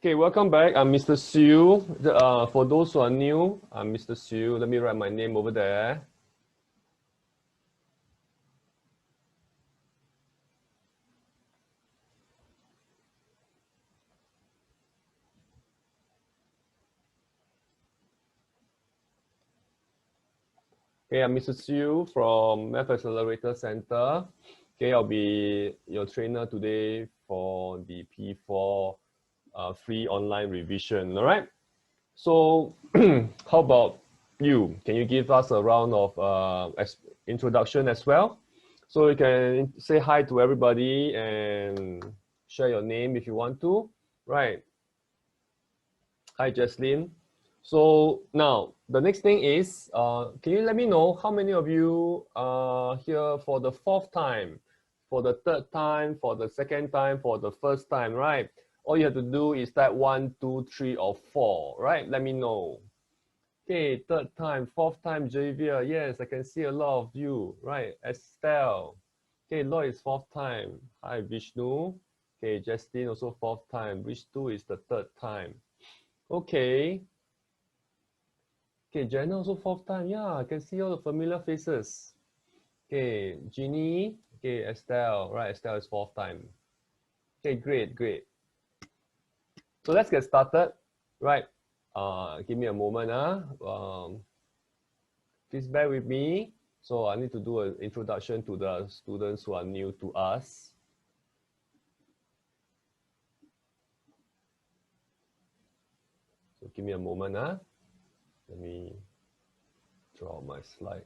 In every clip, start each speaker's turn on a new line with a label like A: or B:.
A: Okay, welcome back. I'm Mr. Siu. For those who are new, I'm Mr. Siu. Let me write my name over there. Okay, I'm Mr. Siu from Math Accelerator Center. Okay, I'll be your trainer today for the P4 free online revision. All right. So, how about you? Can you give us a round of introduction as well? So you can say hi to everybody and share your name if you want to. Right. Hi, Jesslyn. So now the next thing is, can you let me know how many of you are here for the fourth time, for the third time, for the second time, for the first time, right? All you have to do is type 1, 2, 3, or 4, right? Let me know. Okay, third time, fourth time, Javier. Yes, I can see a lot of you, right? Estelle. Okay, Lloyd is fourth time. Hi, Vishnu. Okay, Justin also fourth time. Vishnu is the third time. Okay. Okay, Jenna also fourth time. Yeah, I can see all the familiar faces. Okay, Jeannie. Okay, Estelle. Right, Estelle is fourth time. Okay, great, great. So let's get started. Right. Give me a moment. Please bear with me. So I need to do an introduction to the students who are new to us. So give me a moment. Let me draw my slide.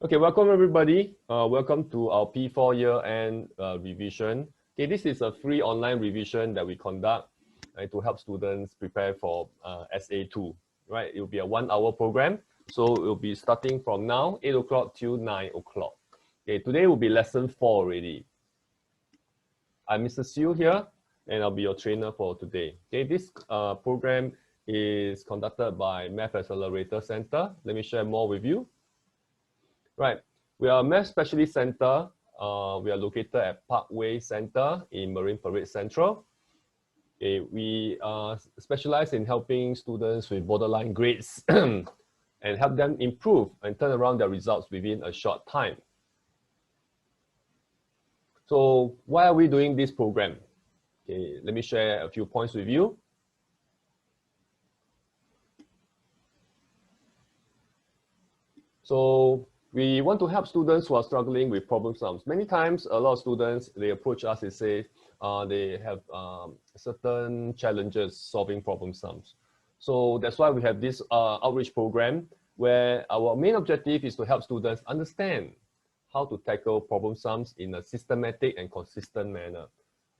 A: Okay, welcome everybody. Welcome to our P4 year-end revision. Okay, this is a free online revision that we conduct to help students prepare for SA2. Right, it will be a 1-hour program. So it will be starting from now, 8 o'clock till 9 o'clock. Okay, today will be lesson 4 already. I'm Mr. Siu here, and I'll be your trainer for today. Okay, this program is conducted by Math Accelerator Center. Let me share more with you. Right, we are a Math Specialist Center. We are located at Parkway Center in Marine Parade Central. Okay, we specialize in helping students with borderline grades and help them improve and turn around their results within a short time. So why are we doing this program? Okay, let me share a few points with you. So we want to help students who are struggling with problem sums. Many times, a lot of students, they approach us and say they have certain challenges solving problem sums. So that's why we have this outreach program where our main objective is to help students understand how to tackle problem sums in a systematic and consistent manner.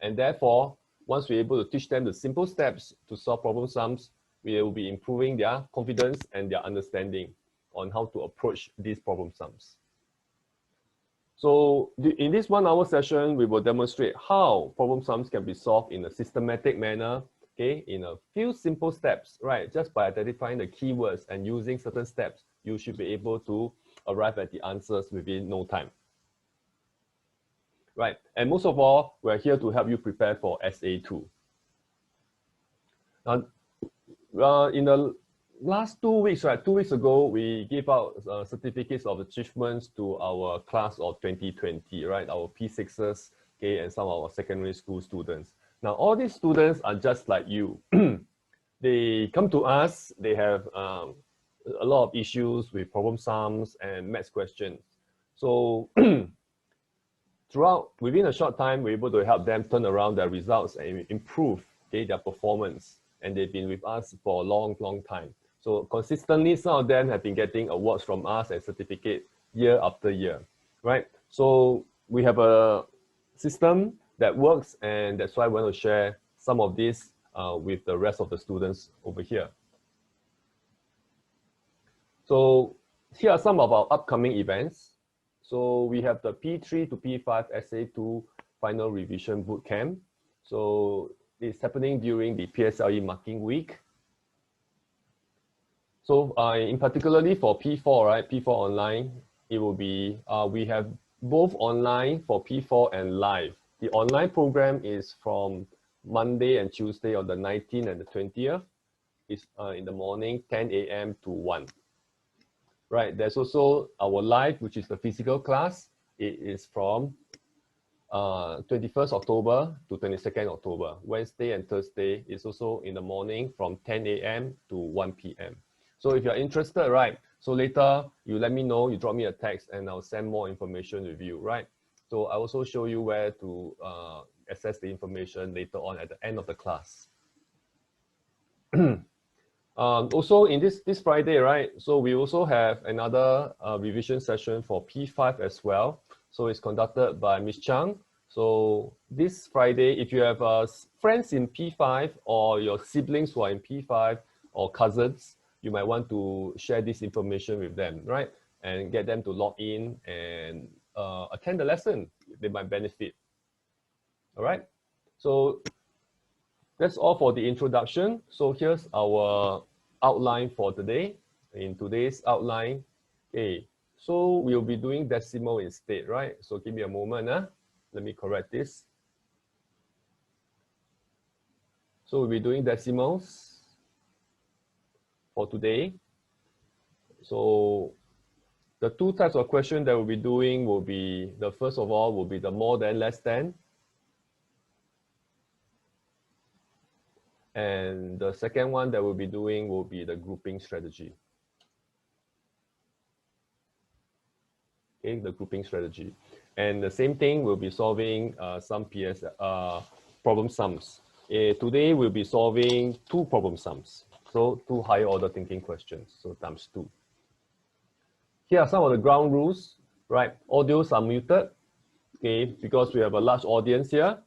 A: And therefore, once we're able to teach them the simple steps to solve problem sums, we will be improving their confidence and their understanding on how to approach these problem sums. So in this 1-hour session, we will demonstrate how problem sums can be solved in a systematic manner, okay, in a few simple steps, right? Just by identifying the keywords and using certain steps, you should be able to arrive at the answers within no time. Right, and most of all, we're here to help you prepare for SA2. Now, in the last 2 weeks, right, 2 weeks ago, we gave out certificates of achievements to our class of 2020, right, our P6s, okay, and some of our secondary school students. Now, all these students are just like you. They come to us, they have a lot of issues with problem sums and maths questions. So within a short time, we're able to help them turn around their results and improve, okay, their performance. And they've been with us for a long, long time. So consistently, some of them have been getting awards from us and certificate year after year, right? So we have a system that works, and that's why I want to share some of this with the rest of the students over here. So here are some of our upcoming events. So we have the P3 to P5 SA2 Final Revision Bootcamp. So it's happening during the PSLE marking week. So in particularly for P4, right, P4 online, it will be, we have both online for P4 and live. The online program is from Monday and Tuesday on the 19th and the 20th is in the morning, 10 a.m. to 1. Right, there's also our live, which is the physical class. It is from 21st October to 22nd October. Wednesday and Thursday is also in the morning from 10 a.m. to 1 p.m. So if you're interested, right, so later you let me know, you drop me a text and I'll send more information with you, right? So I also show you where to access the information later on at the end of the class. Also in this Friday, right, so we also have another revision session for P5 as well. So it's conducted by Ms. Chang. So this Friday, if you have friends in P5 or your siblings who are in P5 or cousins, you might want to share this information with them, right? And get them to log in and attend the lesson. They might benefit. All right. So that's all for the introduction. So here's our outline for today. In today's outline, okay, so we'll be doing decimal instead, right? So give me a moment. Let me correct this. So we'll be doing decimals for today. So the two types of questions that we'll be doing will be, the first of all will be the more than, less than. And the second one that we'll be doing will be the grouping strategy. Okay, the grouping strategy. And the same thing, we'll be solving some PS problem sums. Today, we'll be solving 2 problem sums. So 2 higher order thinking questions, so times 2. Here are some of the ground rules, right? Audios are muted, okay, because we have a large audience here.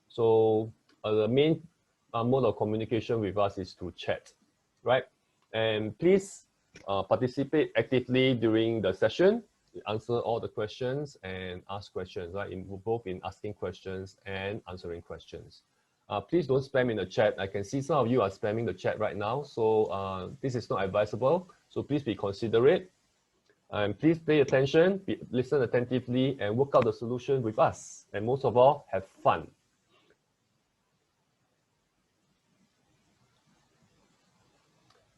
A: So the main mode of communication with us is through chat, right? And please participate actively during the session, answer all the questions and ask questions, right? Both in asking questions and answering questions. Please don't spam in the chat. I can see some of you are spamming the chat right now. So this is not advisable. So please be considerate. And please pay attention, listen attentively, and work out the solution with us. And most of all, have fun.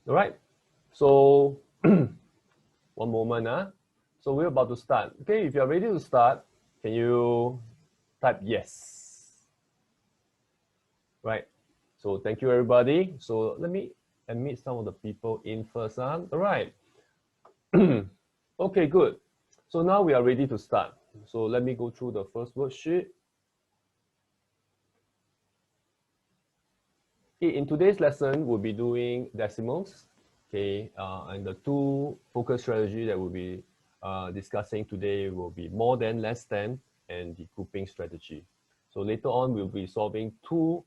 A: All right. So one moment. So we're about to start. Okay, if you're ready to start, can you type yes? Right. So thank you, everybody. So let me admit some of the people in first. All right. Okay, good. So now we are ready to start. So let me go through the first worksheet. In today's lesson, we'll be doing decimals. Okay, and the 2 focus strategy that we'll be discussing today will be more than, less than, and the grouping strategy. So later on, we'll be solving 2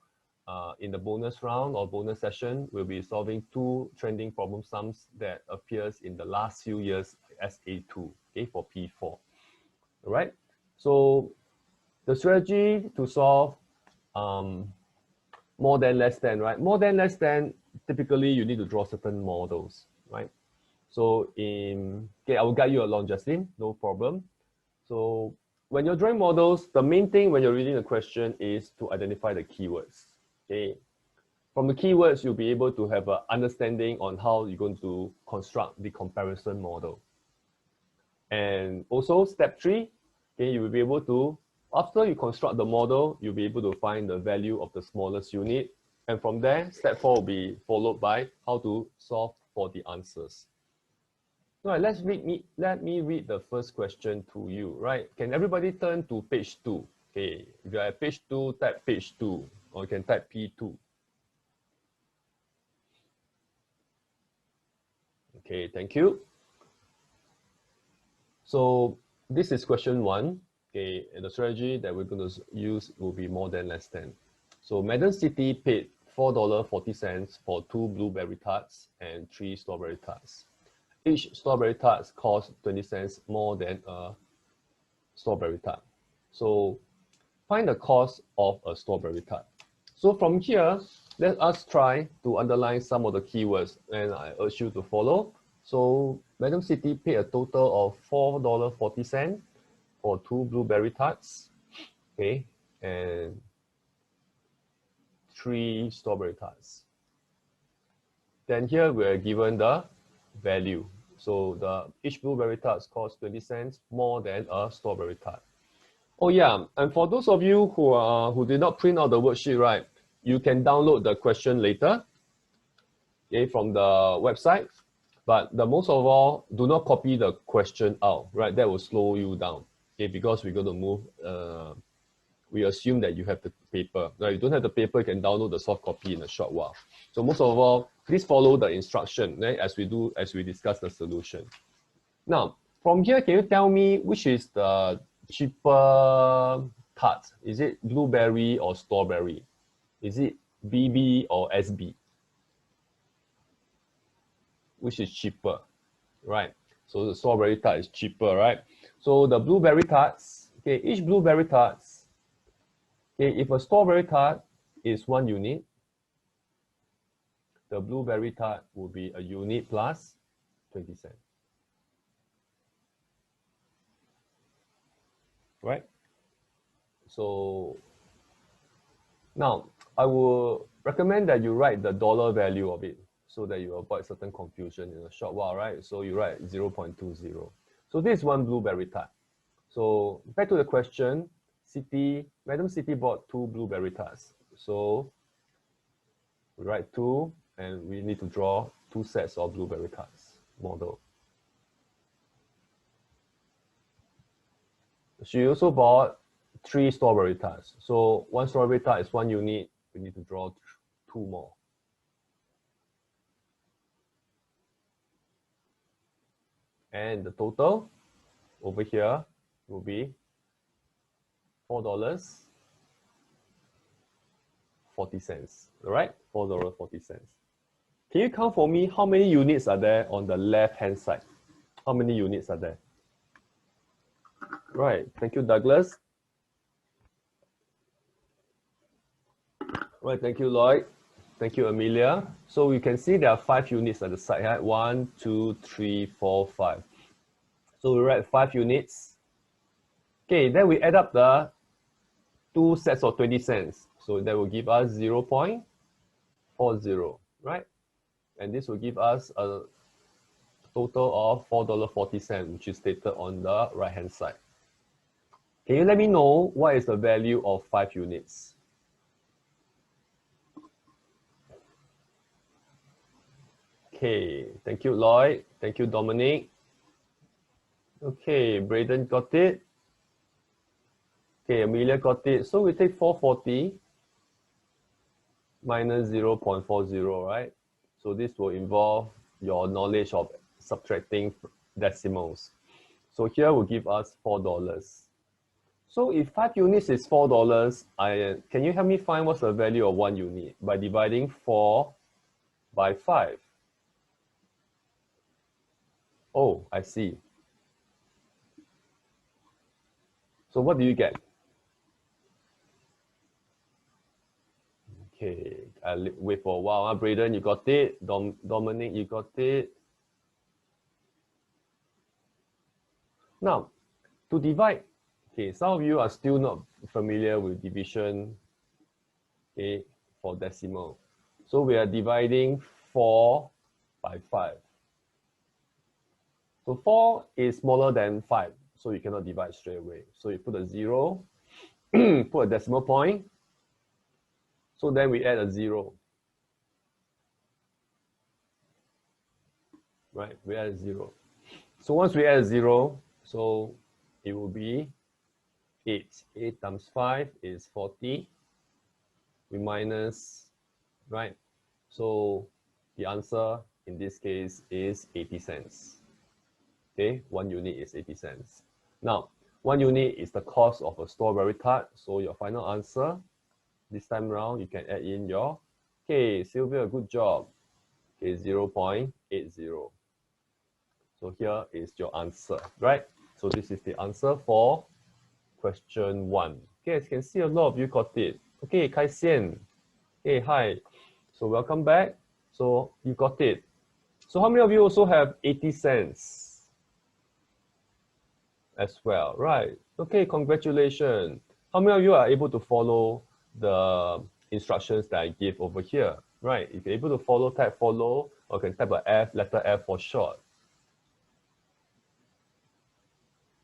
A: in the bonus round or bonus session. We'll be solving 2 trending problem sums that appears in the last few years SA2, okay, for P4. All right. So the strategy to solve more than, less than, right? More than, less than, typically you need to draw certain models, right? So okay, I will guide you along, Justin, no problem. So when you're drawing models, the main thing when you're reading the question is to identify the keywords, okay? From the keywords, you'll be able to have an understanding on how you're going to construct the comparison model. And also step 3, okay, you will be able to, after you construct the model, you'll be able to find the value of the smallest unit. And from there, step 4 will be followed by how to solve for the answers. All right, let me read the first question to you, right? Can everybody turn to page 2? Okay, if you're at page 2, type page 2, or you can type P2. Okay, thank you. So this is question 1. Okay, and the strategy that we're going to use will be more than, less than. So Madden City paid $4.40 for 2 blueberry tarts and 3 strawberry tarts. Each strawberry tart costs 20 cents more than a strawberry tart. So find the cost of a strawberry tart. So from here, let us try to underline some of the keywords, and I urge you to follow. So Madam City paid a total of $4.40 for 2 blueberry tarts, okay, and 3 strawberry tarts. Then here we're given the value. So each blueberry tart costs 20 cents more than a strawberry tart. Oh yeah, and for those of you who did not print out the worksheet, right, you can download the question later, okay, from the website. But most of all, do not copy the question out, right? That will slow you down, okay, because we're going to move. We assume that you have the paper. Right? You don't have the paper, you can download the soft copy in a short while. So most of all, please follow the instruction, right, as we discuss the solution. Now, from here, can you tell me which is the cheaper tart? Is it blueberry or strawberry? Is it BB or SB? Which is cheaper, right? So the strawberry tart is cheaper, right? So the blueberry tarts, okay, each blueberry tarts, okay, if a strawberry tart is 1 unit, the blueberry tart will be a unit plus 20 cents. Right? So now I will recommend that you write the dollar value of it so that you avoid certain confusion in a short while, right? So you write 0.20. So this is 1 blueberry tart. So back to the question, Madam City bought 2 blueberry tarts. So we write 2 and we need to draw 2 sets of blueberry tarts model. She also bought 3 strawberry tarts. So 1 strawberry tart is 1 unit. We need to draw 2 more. And the total over here will be $4.40. All right, $4.40. Can you count for me how many units are there on the left-hand side? How many units are there? Right, thank you, Douglas. Right, thank you, Lloyd. Thank you, Amelia. So you can see there are 5 units at the side, right? 1, 2, 3, 4, 5. So we write 5 units. Okay, then we add up the 2 sets of 20 cents. So that will give us 0.40, right? And this will give us a total of $4.40, which is stated on the right-hand side. Can you let me know what is the value of 5 units? Okay, thank you, Lloyd. Thank you, Dominic. Okay, Braden got it. Okay, Amelia got it. So we take 440 minus 0.40, right? So this will involve your knowledge of subtracting decimals. So here will give us $4. So if 5 units is $4, can you help me find what's the value of 1 unit by dividing 4 by 5? Oh, I see. So what do you get? Okay, I'll wait for a while. Braden, you got it. Dominic, you got it. Now, to divide, okay, some of you are still not familiar with division, okay, for decimal. So we are dividing 4 by 5. So 4 is smaller than 5, so you cannot divide straight away. So you put a 0, put a decimal point. So then we add a 0. Right, we add a 0. So once we add a 0, so it will be 8. 8 times 5 is 40. We minus, right? So the answer in this case is 80 cents. Okay, 1 unit is 80 cents. Now, 1 unit is the cost of a strawberry tart. So your final answer, this time around, you can add in your, okay, Sylvia, good job. Okay, 0.80. So here is your answer, right? So this is the answer for question 1. Okay, as you can see, a lot of you got it. Okay, Kai Xian. Okay, hi. So welcome back. So you got it. So how many of you also have 80 cents? As well, right? Okay, congratulations. How many of you are able to follow the instructions that I give over here, right? If you're able to follow, type follow, or you can type a F, letter F for short.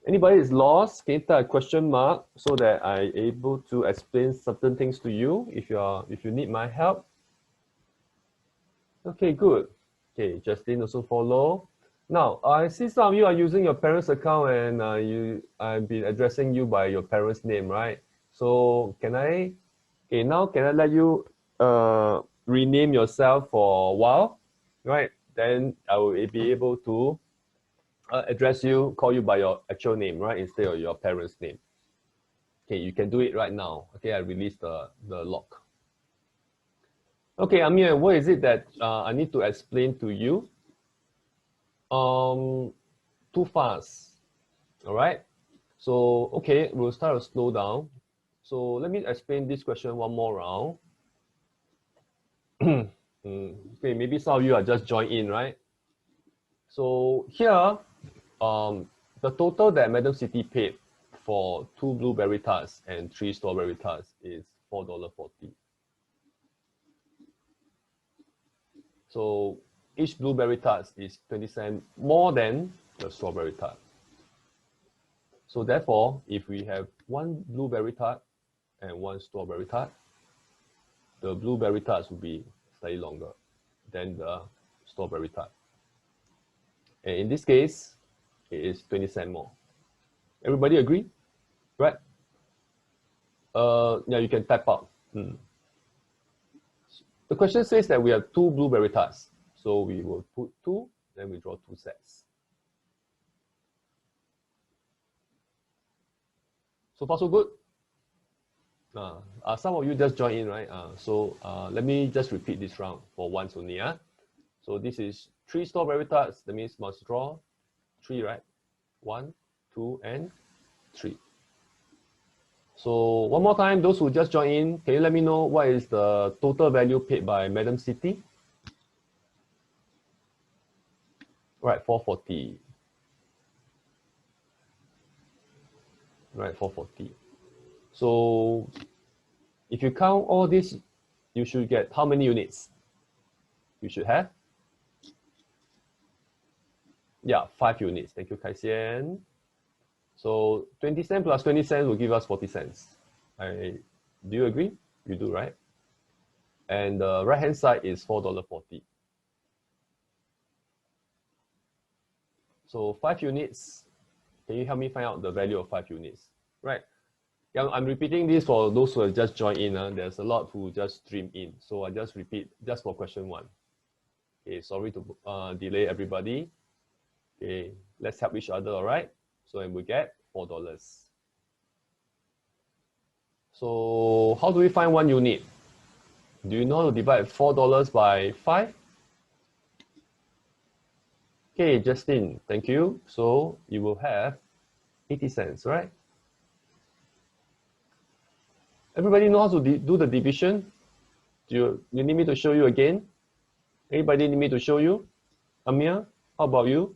A: Anybody is lost, can you type a question mark so that I'm able to explain certain things to you if you need my help? Okay, good. Okay, Justin also follow. Now, I see some of you are using your parents' account and I've been addressing you by your parents' name, right? So now can I let you rename yourself for a while, right? Then I will be able to address you, call you by your actual name, right? Instead of your parents' name. Okay, you can do it right now. Okay, I released the lock. Okay, Amir, what is it that I need to explain to you? Too fast. All right. So, okay, we'll start to slow down. So let me explain this question one more round. Okay, maybe some of you are just joined in, right? So here, the total that Madam City paid for 2 blueberry tarts and 3 strawberry tarts is $4.40. So each blueberry tart is 20 cents more than the strawberry tart. So therefore, if we have 1 blueberry tart and 1 strawberry tart, the blueberry tarts will be slightly longer than the strawberry tart. And in this case, it is 20 cents more. Everybody agree? Right? Yeah, you can type out. The question says that we have 2 blueberry tarts. So we will put 2, then we draw 2 sets. So far, so good? Some of you just joined in, right? Let me just repeat this round for once only. So this is 3 strawberry tarts. That means must draw 3, right? 1, 2, and 3. So one more time, those who just joined in, can you let me know what is the total value paid by Madam City? Right, 440. Right, 440. So if you count all this, you should get how many units? You should have? Yeah, 5 units. Thank you, Kai Xian. So 20 cents plus 20 cents will give us 40 cents. Do you agree? You do, right? And the right-hand side is $4.40. So 5 units, can you help me find out the value of 5 units? Right. Yeah, I'm repeating this for those who have just joined in. There's a lot who just stream in. So I just repeat just for question 1. Okay, sorry to delay everybody. Okay, let's help each other, all right? So we get $4. So how do we find 1 unit? Do you know how to divide $4 by 5? Okay, Justin, thank you. So you will have 80 cents, right? Everybody know how to do the division? You need me to show you again? Anybody need me to show you? Amir, how about you?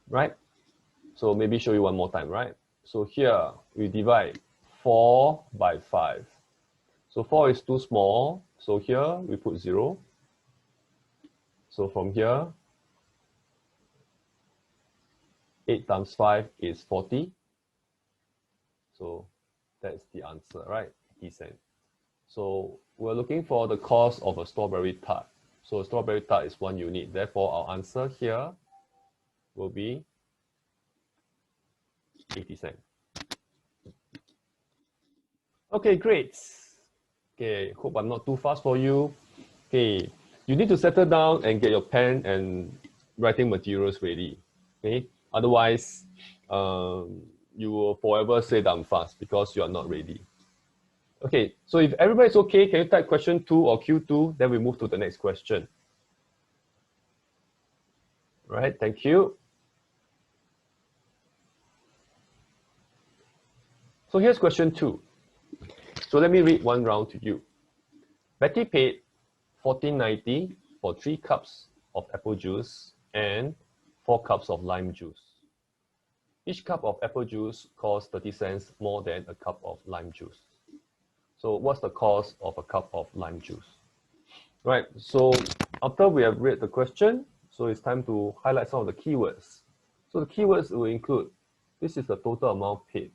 A: Right? So maybe show you one more time, right? So here we divide 4 by 5. So 4 is too small. So here we put 0. So from here, 8 times 5 is 40. So that's the answer, right? 80 cents. So we're looking for the cost of a strawberry tart. So a strawberry tart is 1 unit. Therefore, our answer here will be 80 cents. Okay, great. Okay, hope I'm not too fast for you. Okay, you need to settle down and get your pen and writing materials ready. Okay, otherwise, you will forever say that I'm fast because you are not ready. Okay, so if everybody's okay, can you type question 2 or Q2? Then we move to the next question. Right, thank you. So here's question 2. So let me read one round to you. Betty paid $14.90 for 3 cups of apple juice and 4 cups of lime juice. each cup of apple juice costs 30 cents more than a cup of lime juice. So what's the cost of a cup of lime juice? Right, so after we have read the question, so it's time to highlight some of the keywords. So the keywords will include, this is the total amount paid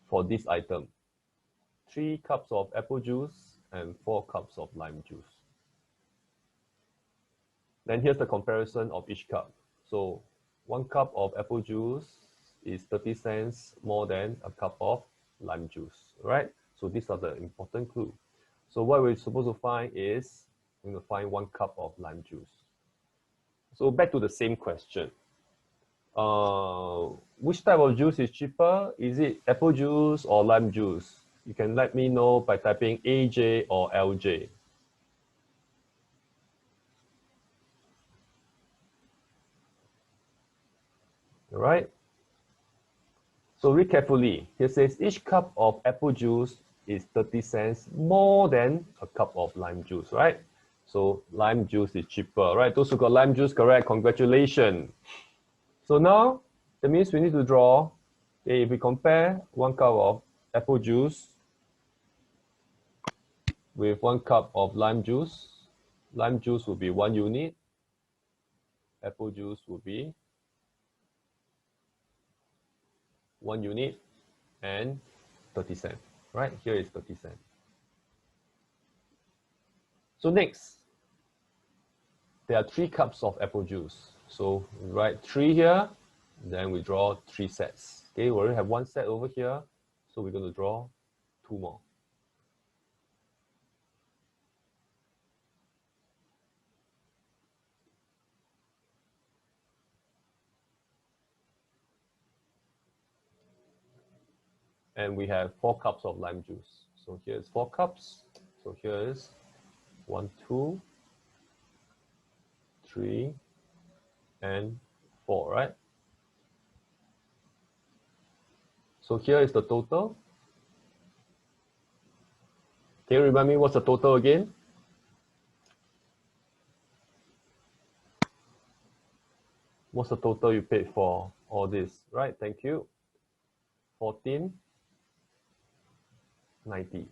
A: for this item. 3 cups of apple juice and 4 cups of lime juice. Then here's the comparison of each cup. So 1 cup of apple juice is 30 cents more than a cup of lime juice, right? So these are the important clues. So what we're supposed to find is, we're going to find 1 cup of lime juice. So back to the same question. Which type of juice is cheaper? Is it apple juice or lime juice? You can let me know by typing AJ or LJ. All right. So read carefully. Here says each cup of apple juice is 30 cents more than a cup of lime juice, right? So lime juice is cheaper, right? Those who got lime juice correct, congratulations. So now, that means we need to draw, okay, if we compare 1 cup of apple juice with 1 cup of lime juice will be 1 unit, apple juice will be 1 unit and 30 cents, right? Here is 30 cents. So next, there are 3 cups of apple juice. So we write 3 here, then we draw 3 sets. Okay, we already have 1 set over here, so we're going to draw 2 more. And we have 4 cups of lime juice. So here's 4 cups. So here is 1, 2, 3, and 4, right? So here is the total. Can you remind me what's the total again? What's the total you paid for all this, right? Thank you. 14.90.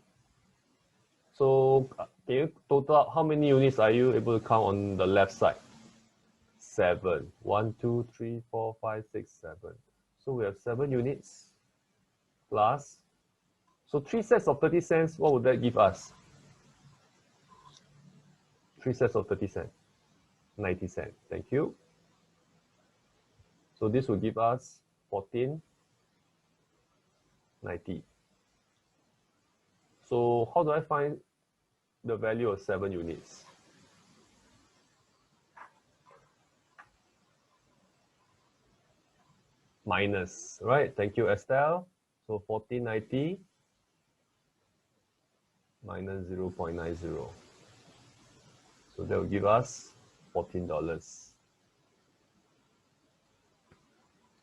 A: So can you total up how many units are you able to count on the left side? 7. 1, 2, 3, 4, 5, 6, 7. So we have 7 units plus. So 3 sets of 30 cents, what would that give us? 3 sets of 30 cents. 90 cents. Thank you. So this will give us 14.90. So how do I find the value of 7 units? Minus, right? Thank you, Estelle. So 14.90 minus 0.90. So that will give us $14.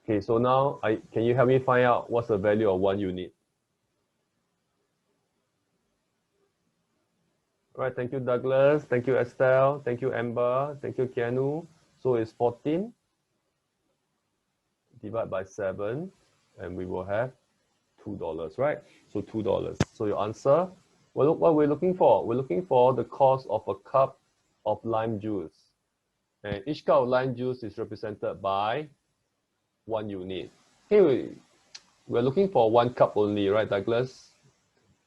A: Okay, so now can you help me find out what's the value of 1 unit? All right, thank you, Douglas. Thank you, Estelle. Thank you, Amber. Thank you, Keanu. So it's 14 divided by 7, and we will have $2, right? So $2. So your answer, well, what we're looking for? We're looking for the cost of a cup of lime juice. And each cup of lime juice is represented by 1 unit. Hey, we're looking for 1 cup only, right, Douglas?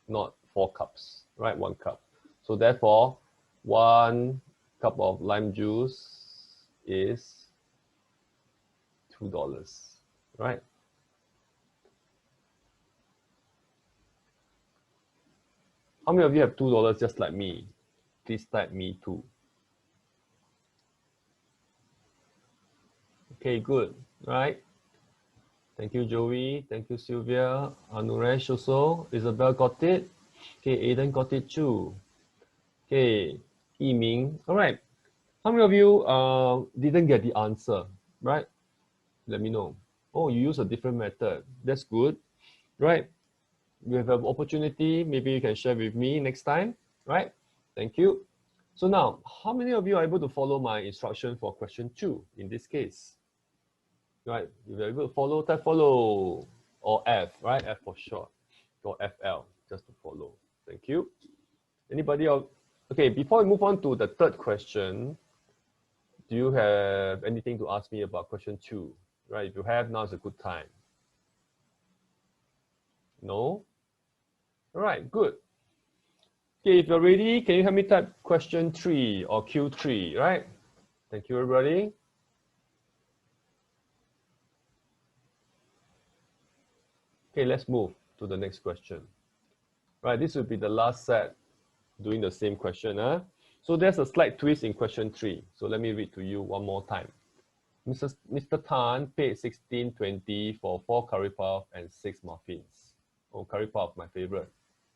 A: Not 4 cups, right? 1 cup. So therefore, 1 cup of lime juice is $2, right? How many of you have $2 just like me? Please type me too. Okay, good, right? Thank you, Joey. Thank you, Sylvia. Anuresh also. Isabel got it. Okay, Aiden got it too. Okay, Yiming. All right. How many of you didn't get the answer, right? Let me know. Oh, you use a different method. That's good, right? You have an opportunity. Maybe you can share with me next time, right? Thank you. So now, how many of you are able to follow my instruction for question 2 in this case? Right, very good. Follow, type follow, or F, right? F for short, or FL, just to follow. Thank you. Anybody else? Okay, before we move on to the third question, do you have anything to ask me about question 2? Right, if you have, now is a good time. No? All right, good. Okay, if you're ready, can you help me type question 3 or Q3, right? Thank you, everybody. Okay, let's move to the next question. Right, this will be the last set doing the same question. So there's a slight twist in question 3. So let me read to you one more time. Mr. Tan paid $16.20 for 4 curry puff and 6 muffins. Oh, curry puff, my favorite.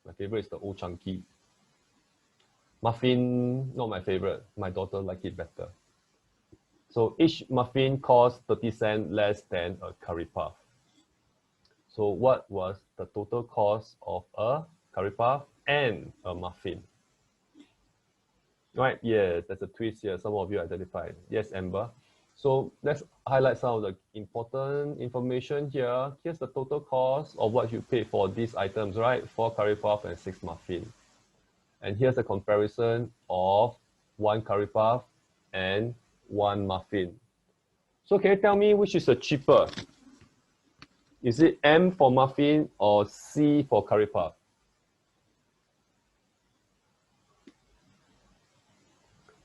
A: My favorite is the Old Chunky. Muffin, not my favorite. My daughter likes it better. So each muffin costs 30 cents less than a curry puff. So what was the total cost of a curry puff and a muffin? Right, yes, there's a twist here. Some of you identified. Yes, Amber. So let's highlight some of the important information here. Here's the total cost of what you paid for these items, right? 4 curry puff and 6 muffin. And here's a comparison of 1 curry puff and 1 muffin. So can you tell me which is the cheaper? Is it M for muffin or C for curry puff?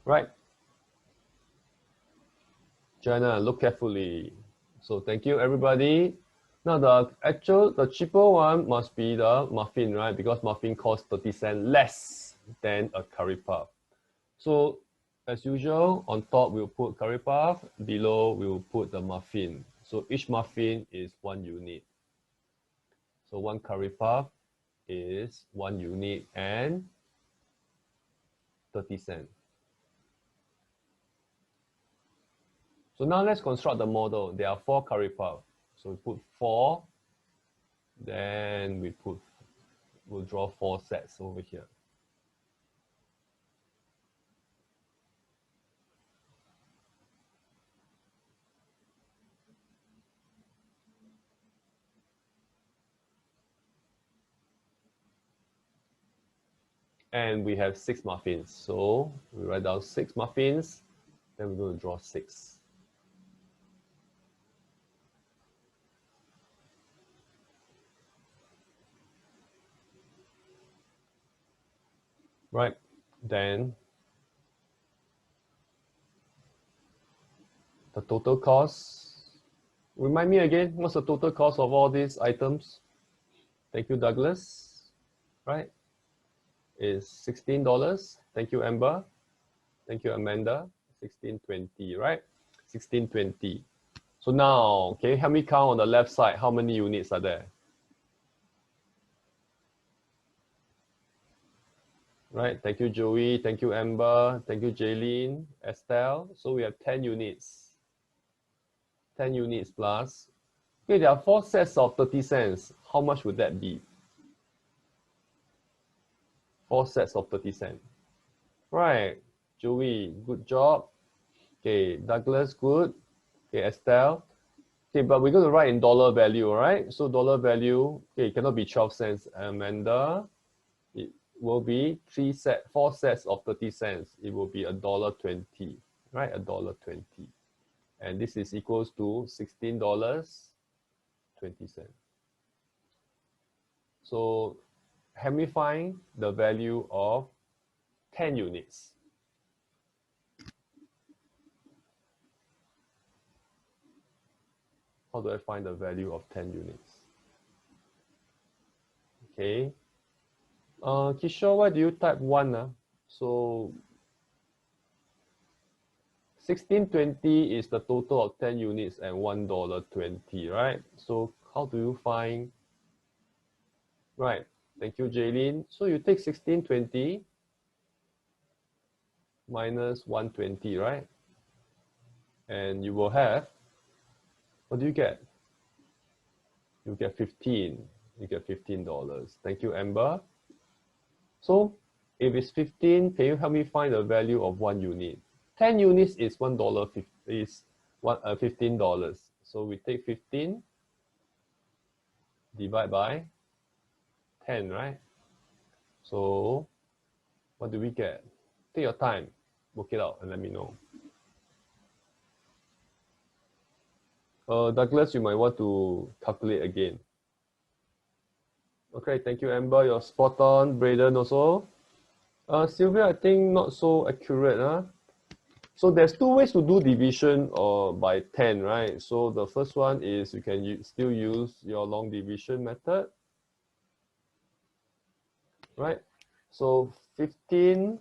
A: Right. Jenna, look carefully. So thank you, everybody. Now the cheaper one must be the muffin, right? Because muffin costs 30 cents less than a curry puff. So as usual, on top we'll put curry puff, below we'll put the muffin. So each muffin is 1 unit. So 1 curry puff is 1 unit and 30 cents. So now let's construct the model. There are 4 curry puff. So we put 4, then we'll draw 4 sets over here. And we have 6 muffins. So we write down 6 muffins, then we're going to draw 6. Right, then the total cost. Remind me again, what's the total cost of all these items? Thank you, Douglas. Right, is $16. Thank you, Amber. Thank you, Amanda. 1620, right? 1620. So now, can you help me count on the left side? How many units are there? Right, thank you, Joey. Thank you, Amber. Thank you, Jaylene, Estelle. So we have 10 units. 10 units plus. Okay, there are 4 sets of 30 cents. How much would that be? 4 sets of 30 cents. Right, Joey, good job. Okay, Douglas, good. Okay, Estelle. Okay, but we're going to write in dollar value, right? So dollar value, okay, it cannot be 12 cents. Amanda, it will be 4 sets of 30 cents. It will be $1.20, right? $1.20. And this is equals to $16.20. So help me find the value of 10 units. How do I find the value of 10 units? Okay. Kishore, why do you type 1? So 1620 is the total of 10 units and $1.20, right? So how do you find? Right. Thank you, Jaylene. So you take 1620 minus 120, right? And you will have, what do you get? You get 15. You get $15. Thank you, Amber. So if it's 15, can you help me find the value of 1 unit? 10 units is $15. So we take 15, divide by 10, right? So what do we get? Take your time, work it out and let me know. Douglas, you might want to calculate again. Okay, thank you, Amber. You're spot on. Braden also. Sylvia, I think not so accurate. Huh? So there's two ways to do division by 10, right? So the first one is you can still use your long division method, right? So 15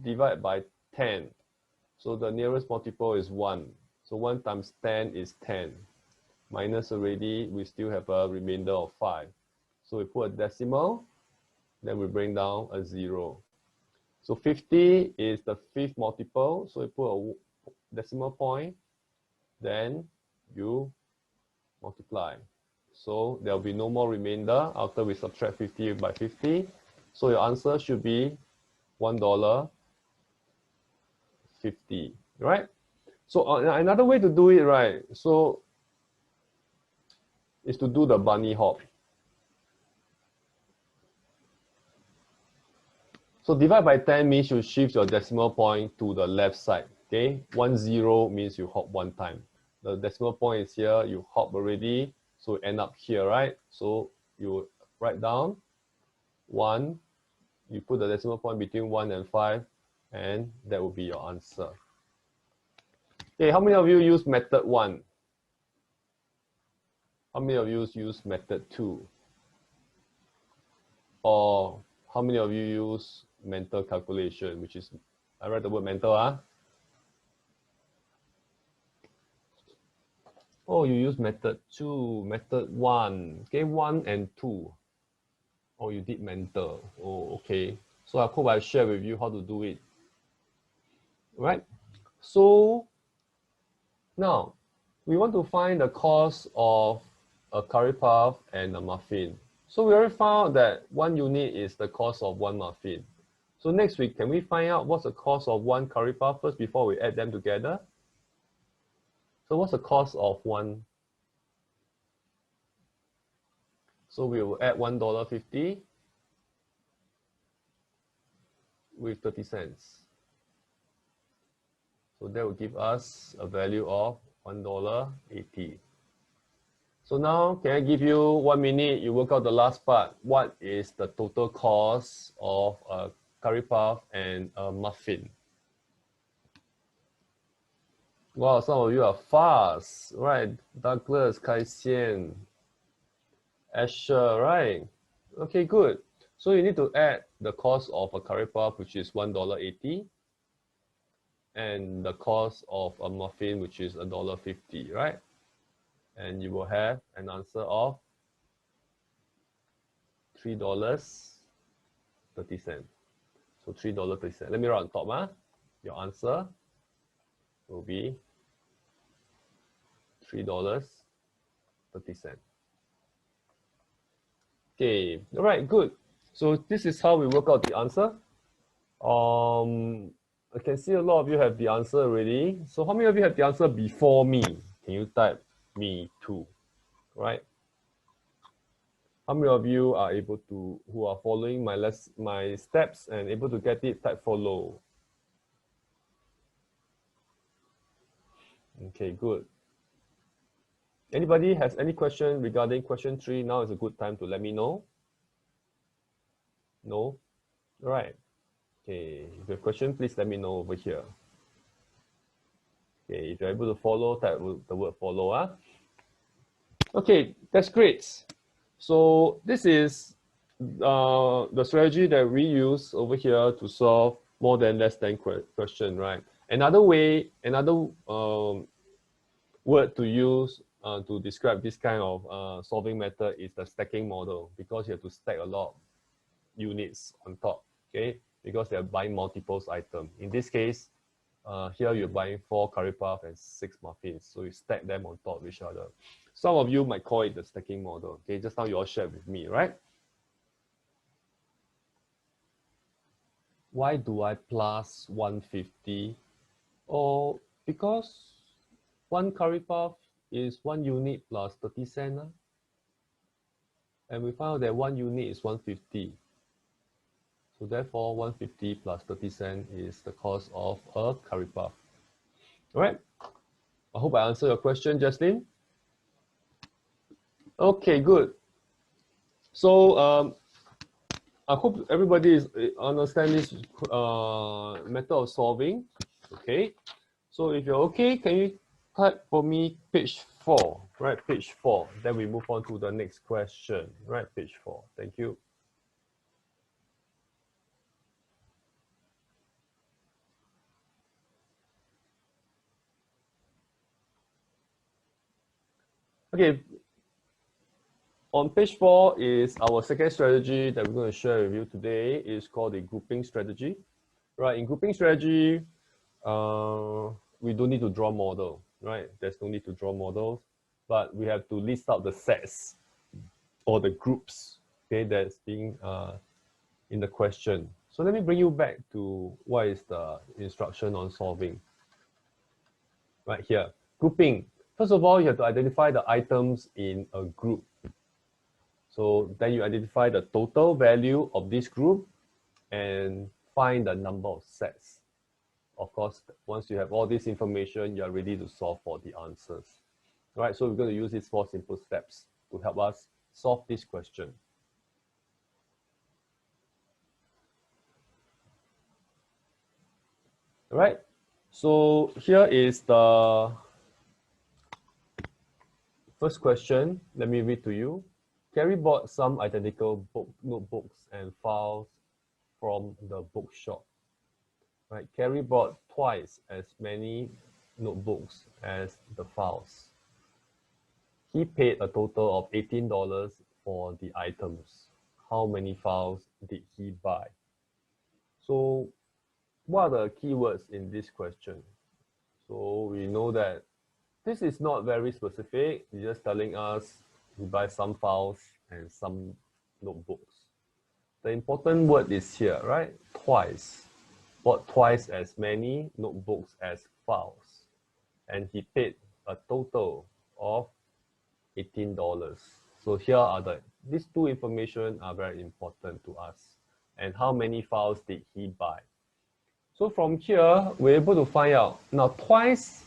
A: divided by 10. So the nearest multiple is 1. So 1 times 10 is 10. Minus already, we still have a remainder of 5. So we put a decimal, then we bring down a 0. So 50 is the 5th multiple, so you put a decimal point, then you multiply. So there will be no more remainder after we subtract 50 by 50. So your answer should be $1.50, right? So another way to do it, right? So is to do the bunny hop. So divide by 10 means you shift your decimal point to the left side. Okay, 10 means you hop one time. The decimal point is here, you hop already, so end up here, right? So you write down 1, you put the decimal point between 1 and 5, and that will be your answer. Okay, how many of you use method 1? How many of you use method 2? Or how many of you use mental calculation, which is, I read the word mental, huh? Oh, you use method 2, method 1, okay, 1 and 2. Oh, you did mental. Oh, okay. So I hope I share with you how to do it. Right? So now we want to find the cost of a curry puff and a muffin. So we already found out that 1 unit is the cost of 1 muffin. So next week, can we find out what's the cost of 1 curry puff first before we add them together? So what's the cost of 1? So we will add $1.50 with 30 cents. So that will give us a value of $1.80. So now, can I give you 1 minute? You work out the last part. What is the total cost of a curry puff and a muffin? Wow, some of you are fast, right? Douglas, Kai Xian, Asher, right? Okay, good. So you need to add the cost of a curry puff, which is $1.80, and the cost of a muffin, which is $1.50, right? And you will have an answer of $3.30. So $3.30. Let me write on top, huh? Your answer will be $3.30. Okay, all right, good. So this is how we work out the answer. I can see a lot of you have the answer already. So how many of you have the answer before me? Can you type me too, right? How many of you are able to, who are following my steps and able to get it, type follow. Okay, good. Anybody has any question regarding question 3? Now is a good time to let me know. No? All right. Okay, if you have a question, please let me know over here. Okay, if you're able to follow, type the word follow. Huh? Okay, that's great. So this is the strategy that we use over here to solve more than less than question, right? Another way, another word to use to describe this kind of solving method is the stacking model, because you have to stack a lot of units on top, okay? Because they're buying multiples items. In this case, here you're buying 4 curry puff and 6 muffins, so you stack them on top of each other. Some of you might call it the stacking model, okay? Just now you all shared with me, right? Why do I plus 150? Oh, because 1 curry puff is 1 unit plus 30 cents. And we found out that 1 unit is 150. So therefore, 150 plus 30 cents is the cost of a curry puff. All right. I hope I answered your question, Jaslyn. Okay, good. So I hope everybody understand this method of solving. Okay. So if you're okay, can you type for me page 4, right? Page 4. Then we move on to the next question, right? Page 4. Thank you. Okay. On page 4 is our second strategy that we're going to share with you today. Is called the grouping strategy. Right. In grouping strategy, we don't need to draw model, right? There's no need to draw models, but we have to list out the sets or the groups, okay, that's being in the question. So let me bring you back to what is the instruction on solving. Right here, grouping. First of all, you have to identify the items in a group. So then you identify the total value of this group and find the number of sets. Of course, once you have all this information, you're ready to solve for the answers. All right, so we're going to use these 4 simple steps to help us solve this question. All right, so here is the first question. Let me read to you. Carrie bought some identical notebooks and files from the bookshop. Right, Carrie bought twice as many notebooks as the files. He paid a total of $18 for the items. How many files did he buy? So what are the keywords in this question? So we know that this is not very specific. It's just telling us he buys some files and some notebooks. The important word is here, right? Twice. Bought twice as many notebooks as files. And he paid a total of $18. So here are these 2 information are very important to us. And how many files did he buy? So from here, we're able to find out. Now, twice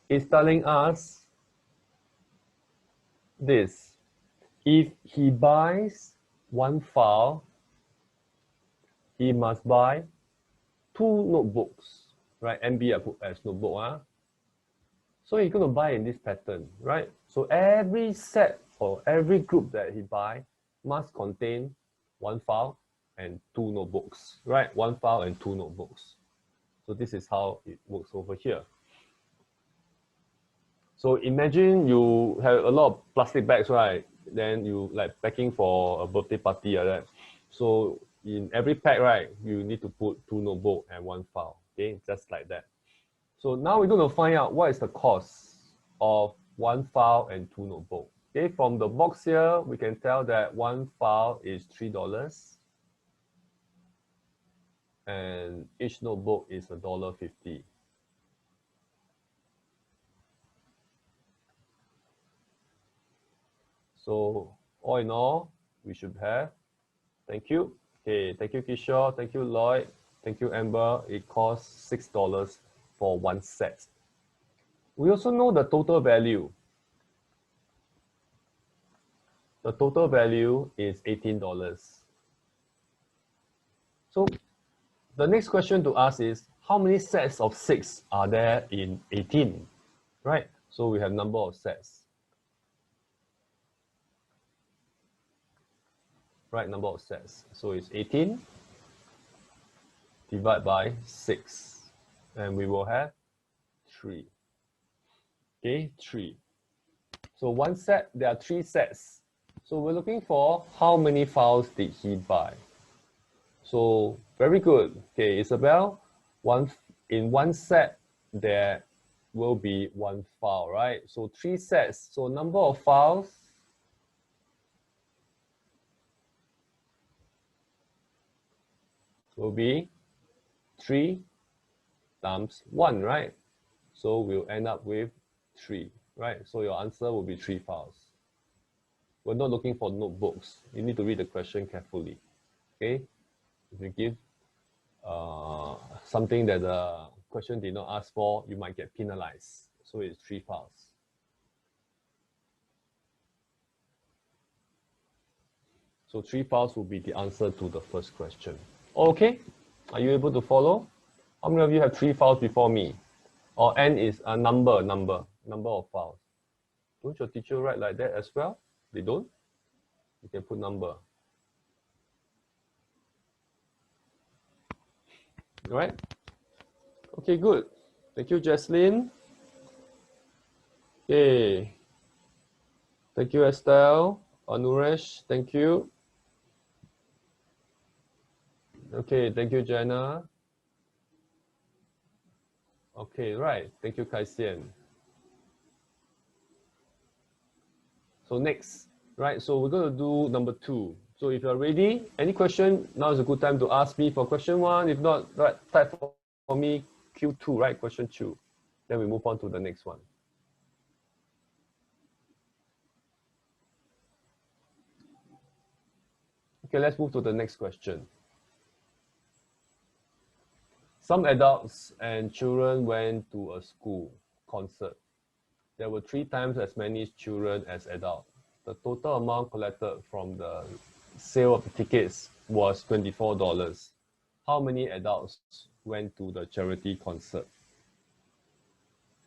A: is telling us this. If he buys 1 file, he must buy 2 notebooks, right? MB I put as notebook. So he's going to buy in this pattern, right? So every set or every group that he buy must contain 1 file and 2 notebooks, right? 1 file and 2 notebooks. So this is how it works over here. So imagine you have a lot of plastic bags, right? Then you like packing for a birthday party like that. So in every pack, right, you need to put 2 notebooks and 1 file, okay? Just like that. So now we're going to find out what is the cost of 1 file and 2 notebooks. Okay, from the box here, we can tell that 1 file is $3 and each notebook is $1.50. So all in all, we should have, thank you. Okay, thank you, Kishore. Thank you, Lloyd. Thank you, Amber. It costs $6 for 1 set. We also know the total value. The total value is $18. So the next question to ask is, how many sets of 6 are there in 18? Right? So we have number of sets. Right, number of sets. So it's 18 divided by 6. And we will have 3. Okay, 3. So 1 set, there are 3 sets. So we're looking for how many files did he buy. So very good. Okay, Isabel, in 1 set, there will be 1 file, right? So 3 sets. So number of files will be 3 times 1, right? So we'll end up with 3, right? So your answer will be 3 files. We're not looking for notebooks. You need to read the question carefully, okay? If you give something that the question did not ask for, you might get penalized. So it's 3 files. So 3 files will be the answer to the first question. Okay, are you able to follow? How many of you have 3 files before me? Or N is a number of files. Don't your teacher write like that as well? They don't? You can put number. All right? Okay, good. Thank you, Jaslyn. Okay. Thank you, Estelle. Anuresh, thank you. Okay, thank you, Jenna. Okay, right. Thank you, Kai Xian. So next, right? So we're going to do number 2. So if you're ready, any question, now is a good time to ask me for question 1. If not, right, type for me Q2, right? Question 2. Then we move on to the next one. Okay, let's move to the next question. Some adults and children went to a school concert. There were 3 times as many children as adults. The total amount collected from the sale of the tickets was $24. How many adults went to the charity concert?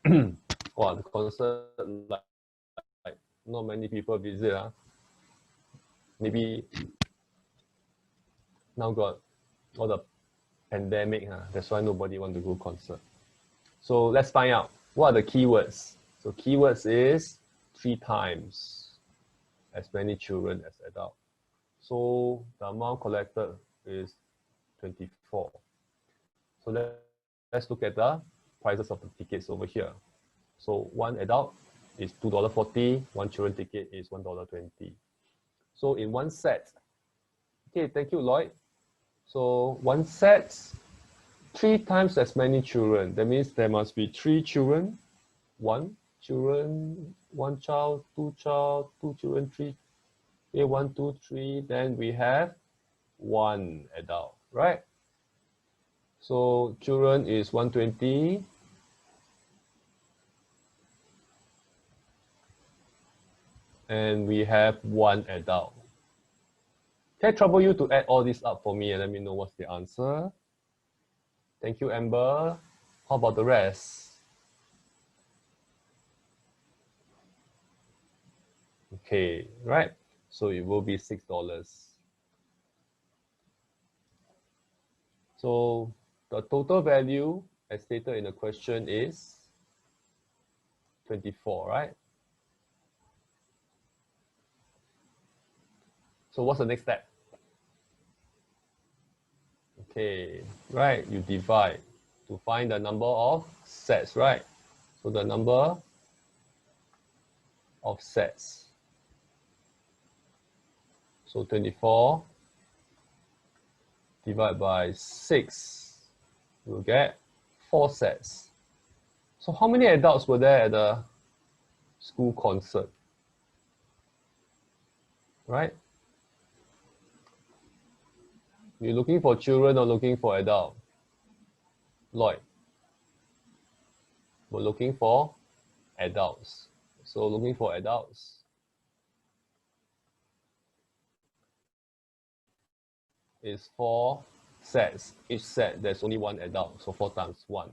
A: Wow, the concert, like not many people visit. Maybe now got all the pandemic, that's why nobody want to go concert. So let's find out what are the keywords. So keywords is 3 times as many children as adults. So the amount collected is 24. So let's look at the prices of the tickets over here. So one adult is $2.40, one children ticket is $1.20. So in one set, okay, thank you, Lloyd. So one set, 3 times as many children. That means there must be 3 children, 1 children, 1 child, 2 child, 2 children, 3. Okay, 1, 2, 3. Then we have 1 adult, right? So children is 120. And we have 1 adult. Can I trouble you to add all this up for me and let me know what's the answer? Thank you, Amber. How about the rest? Okay, right. So it will be $6. So the total value as stated in the question is 24, right? So what's the next step? Okay, right, you divide to find the number of sets, right? So the number of sets. So 24 divided by 6, you'll get 4 sets. So how many adults were there at the school concert? Right? You're looking for children or looking for adults? Lloyd. We're looking for adults. So looking for adults. Is 4 sets. Each set, there's only 1 adult. So 4 times 1.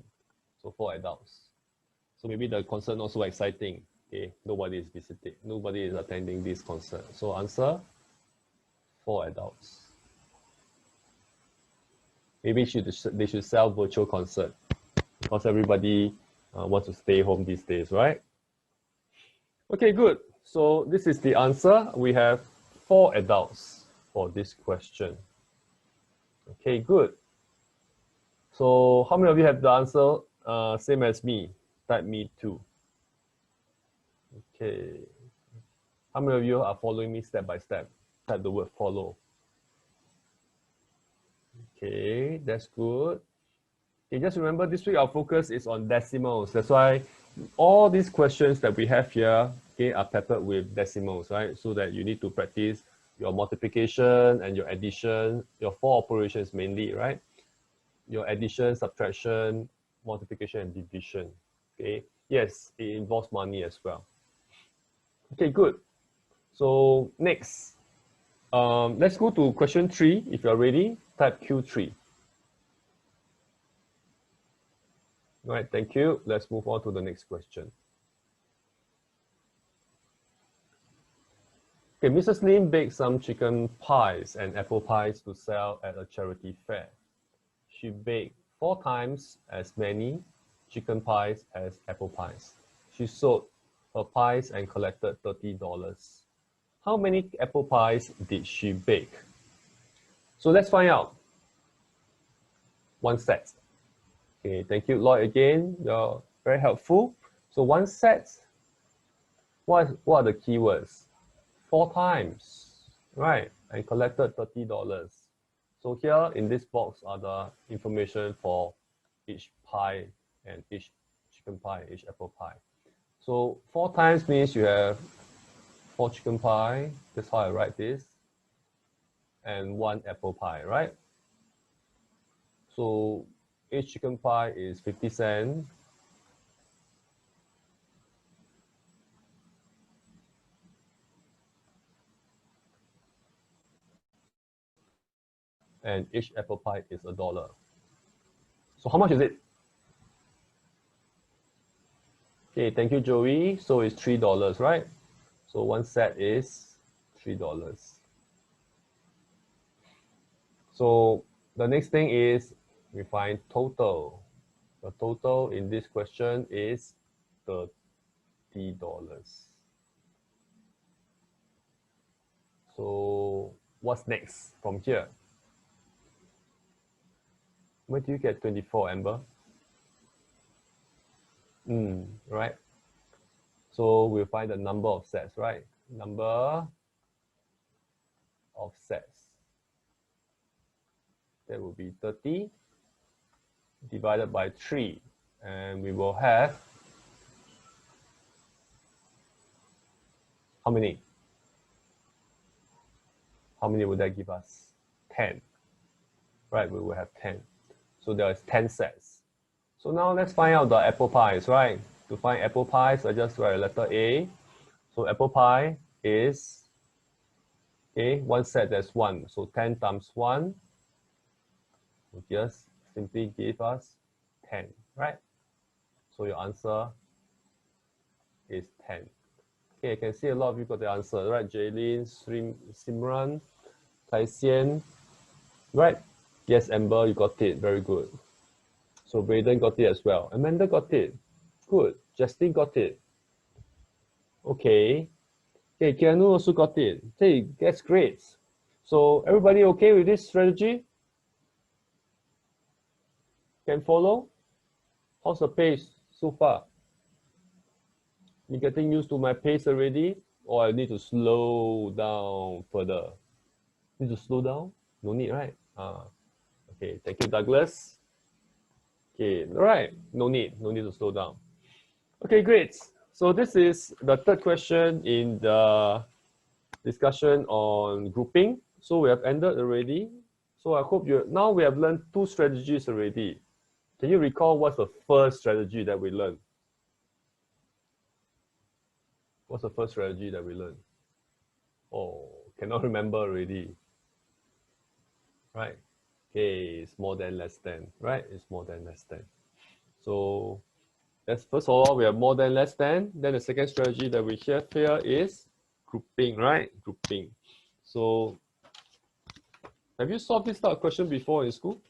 A: So 4 adults. So maybe the concert not so exciting. Okay, nobody is visiting. Nobody is attending this concert. So answer, 4 adults. Maybe they should sell virtual concert because everybody wants to stay home these days, right? Okay, good. So this is the answer. We have 4 adults for this question. Okay, good. So how many of you have the answer same as me? Type me too. Okay. How many of you are following me step by step? Type the word follow. Okay, that's good. Okay, just remember this week our focus is on decimals. That's why all these questions that we have here, okay, are peppered with decimals, right? So that you need to practice your multiplication and your addition, your four operations mainly, right? Your addition, subtraction, multiplication, and division, okay? Yes, it involves money as well. Okay, good. So next, let's go to question 3. If you're ready, type Q3. All right, thank you. Let's move on to the next question. Okay, Mrs. Lim baked some chicken pies and apple pies to sell at a charity fair. She baked 4 times as many chicken pies as apple pies. She sold her pies and collected $30. How many apple pies did she bake? So let's find out. 1 set. Okay, thank you, Lloyd, again. You're very helpful. So 1 set, what are the keywords? 4 times, right? And collected $30. So here in this box are the information for each pie and each chicken pie, each apple pie. So 4 times means you have 4 chicken pie. That's how I write this. And 1 apple pie, right? So each chicken pie is 50 cents. And each apple pie is $1. So how much is it? Okay, thank you, Joey. So it's $3, right? So 1 set is $3. So the next thing is we find total. The total in this question is $30. So what's next from here? Where do you get 24, Amber? Right. So we'll find the number of sets, right? Number of sets. That will be 30 divided by 3. And we will have how many? How many would that give us? 10. Right, we will have 10. So there is 10 sets. So now let's find out the apple pies, right? To find apple pies, I just write a letter A. So apple pie is, okay, 1 set, that's 1. So 10 times 1 will just simply give us 10, right? So your answer is 10. Okay, I can see a lot of you got the answer, right? Jaylene, Simran, Tai Xian, right? Yes, Amber, you got it. Very good. So Braden got it as well. Amanda got it. Good. Justin got it. Okay. Okay, Keanu also got it. Hey, that's great. So everybody okay with this strategy? Can follow? How's the pace so far? You getting used to my pace already? Or I need to slow down further? Need to slow down? No need, right? Okay, thank you, Douglas. Okay, all right, no need to slow down. Okay, great. So this is the third question in the discussion on grouping. So we have ended already. So I hope now we have learned 2 strategies already. Can you recall what's the first strategy that we learned? What's the first strategy that we learned? Oh, cannot remember already. Right? Okay, it's more than less than, right? It's more than less than. So that's first of all, we have more than less than. Then the second strategy that we have here is grouping, right? Grouping. So have you solved this type of question before in school?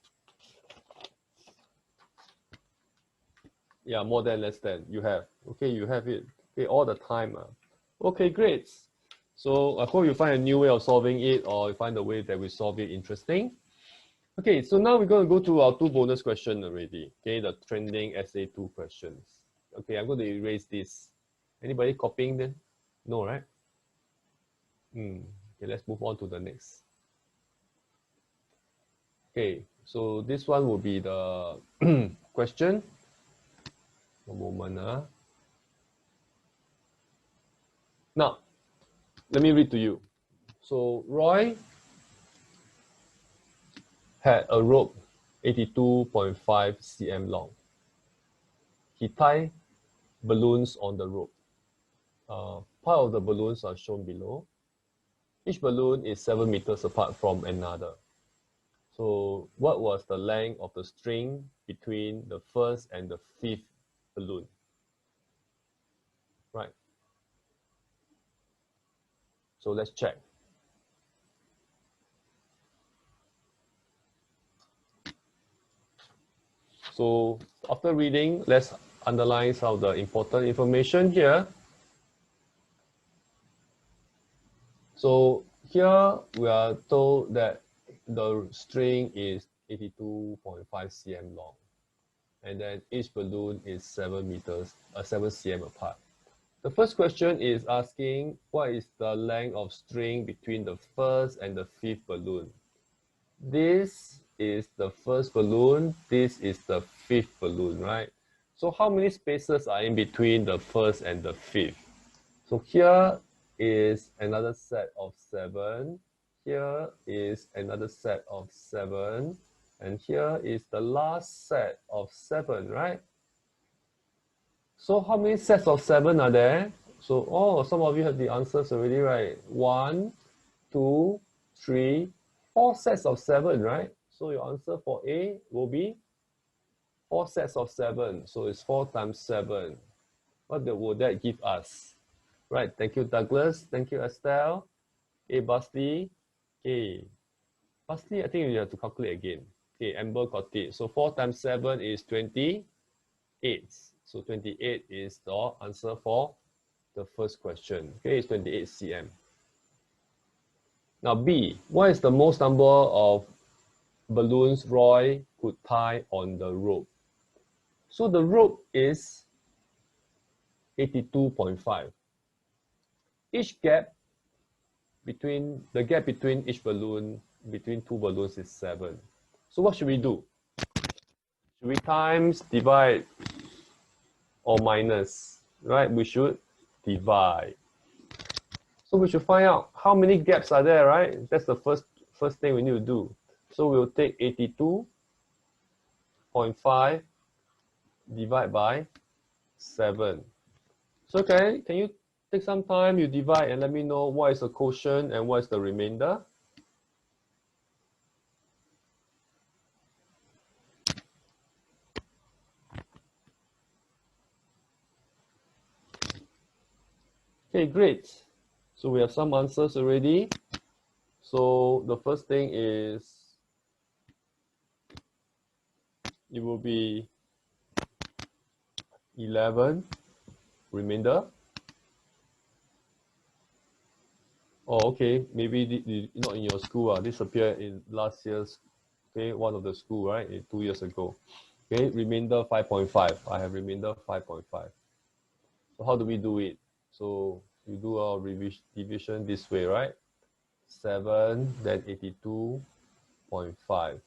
A: Yeah, more than less than. You have. Okay, you have it. Okay, all the time. Okay, great. So I hope you find a new way of solving it, or you find the way that we solve it interesting. Okay, so now we're going to go to our 2 bonus questions already. Okay, the trending essay 2 questions. Okay, I'm going to erase this. Anybody copying them? No, right? Okay, let's move on to the next. Okay, so this one will be the question. One moment. Now, let me read to you. So Roy had a rope 82.5 cm long. He tied balloons on the rope. Part of the balloons are shown below. Each balloon is 7 meters apart from another. So what was the length of the string between the first and the fifth balloon? Right. So let's check. So after reading, let's underline some of the important information here. So here we are told that the string is 82.5 cm long, and then each balloon is 7 cm apart. The first question is asking what is the length of string between the first and the fifth balloon. This is the first balloon, this is the fifth balloon, right? So how many spaces are in between the first and the fifth? So here is another set of 7, here is another set of 7, and here is the last set of 7, right? So how many sets of 7 are there? So, oh, some of you have the answers already, right? 1, 2, 3, 4 sets of 7, right? So your answer for A will be 4 sets of 7. So it's 4 times 7. What would that give us? Right, thank you, Douglas. Thank you, Estelle. A Basti. Okay. Basti, I think you have to calculate again. Okay, Amber got it. So 4 times 7 is 28. So 28 is the answer for the first question. Okay, it's 28 cm. Now B, what is the most number of balloons Roy could tie on the rope? So the rope is 82.5. Each gap between each balloon, between two balloons is 7. So what should we do? Should we times, divide, or minus? Right, we should divide. So we should find out how many gaps are there, right? That's the first thing we need to do. So we'll take 82.5 divide by 7. So can you take some time, you divide and let me know what is the quotient and what is the remainder? Okay, great. So we have some answers already. So the first thing is it will be 11 remainder. Oh, okay, maybe not in your school. This appeared in last year's, okay, one of the school, right, 2 years ago. Okay, remainder 5.5. I have remainder 5.5. So how do we do it? So you do our division this way, right? 7, then 82.5.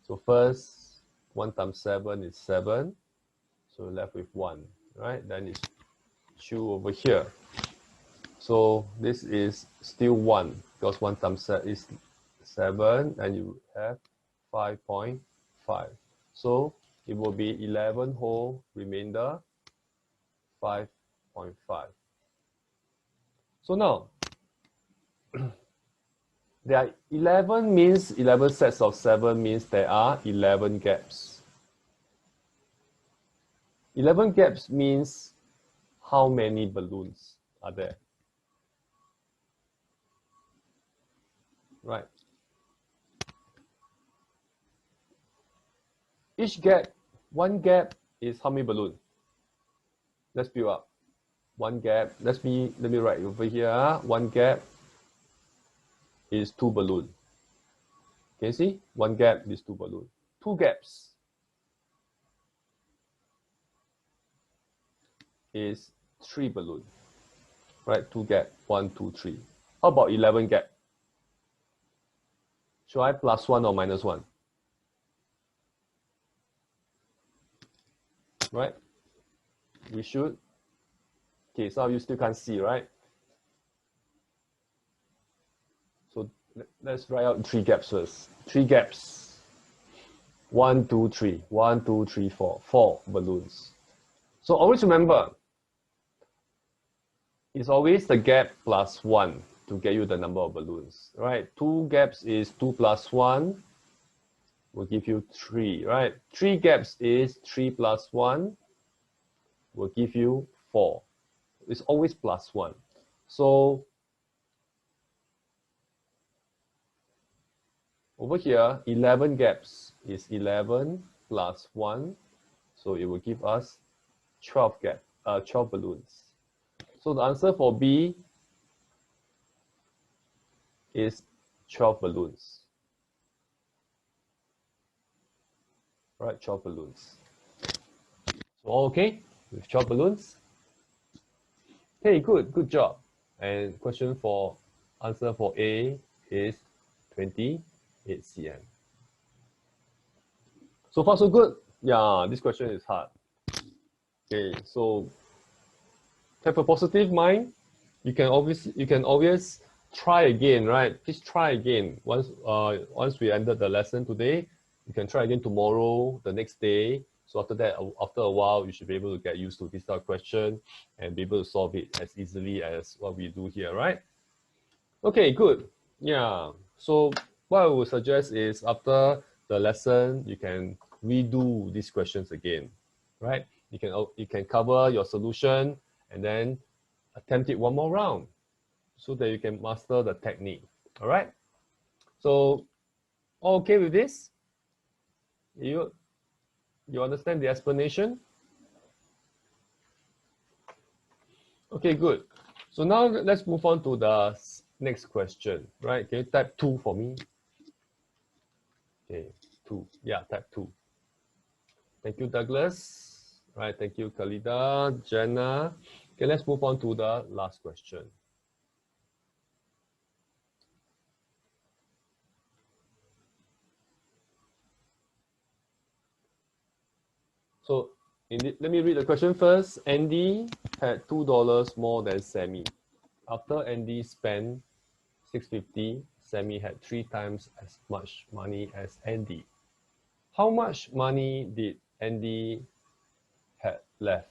A: So first, 1 times 7 is 7. So left with 1, right? Then it's 2 over here. So this is still 1 because 1 times 7 is 7 and you have 5.5. So it will be 11 whole remainder 5.5. So now there are 11 means 11 sets of 7 means there are 11 gaps. 11 gaps means how many balloons are there? Right. Each gap, one gap is how many balloons? Let's build up. One gap, let me write over here. One gap is 2 balloons. Can you see? One gap is 2 balloons. 2 gaps is 3 balloons. Right? 2 gap, 1, 2, 3. How about 11 gap? Should I plus 1 or minus 1? Right? We should. Okay, some of you still can't see, right? Let's write out 3 gaps first. 3 gaps. 1, 2, 3. 1, 2, 3, 4. 4 balloons. So always remember, it's always the gap plus 1 to get you the number of balloons, right? 2 gaps is 2 plus 1 will give you 3, right? 3 gaps is 3 plus 1 will give you 4. It's always plus 1. So over here, 11 gaps is 11 plus 1. So it will give us 12 balloons. So the answer for B is 12 balloons. Right, 12 balloons. So all okay with 12 balloons? Okay, good job. And answer for A is 28 cm. So far so good? Yeah, this question is hard. Okay, so have a positive mind. You can always try again, right? Please try again. Once we ended the lesson today, you can try again tomorrow, the next day. So after that, after a while, you should be able to get used to this type of question and be able to solve it as easily as what we do here, right? Okay, good. Yeah. So what I would suggest is after the lesson, you can redo these questions again, right? You can cover your solution and then attempt it one more round so that you can master the technique. All right. So all okay with this? You understand the explanation? Okay, good. So now let's move on to the next question, right? Can you type 2 for me? Okay, 2. Yeah, type 2. Thank you, Douglas. Right, thank you, Khalida, Jenna. Okay, let's move on to the last question. So let me read the question first. Andy had $2 more than Sammy. After Andy spent $6.50, Sammy had 3 times as much money as Andy. How much money did Andy have left?